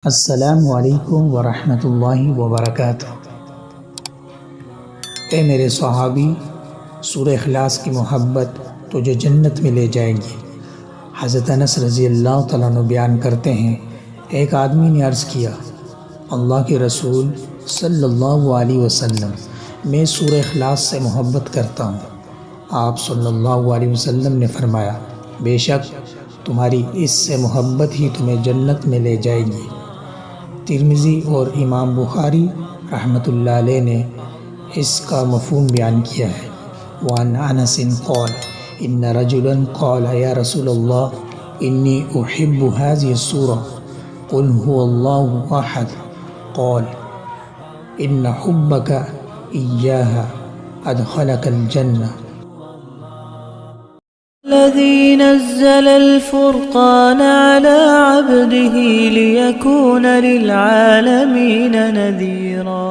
السلام علیکم ورحمۃ اللہ وبرکاتہ۔ اے میرے صحابی، سورہ اخلاص کی محبت تجھے جنت میں لے جائے گی۔ حضرت انس رضی اللہ تعالیٰ عنہ بیان کرتے ہیں، ایک آدمی نے عرض کیا، اللہ کے رسول صلی اللہ علیہ وسلم، میں سورہ اخلاص سے محبت کرتا ہوں۔ آپ صلی اللہ علیہ وسلم نے فرمایا، بے شک تمہاری اس سے محبت ہی تمہیں جنت میں لے جائے گی۔ ترمذی اور امام بخاری رحمۃ اللہ علیہ نے اس کا مفہوم بیان کیا ہے۔ وعن انس قال ان رجلا قال یا رسول اللہ انی احب هذه السورة قل هو اللہ احد قال ان حبك ایاها ادخلك الجنہ۔ الذي نزل الفرقان على عبده ليكون للعالمين نذيرا۔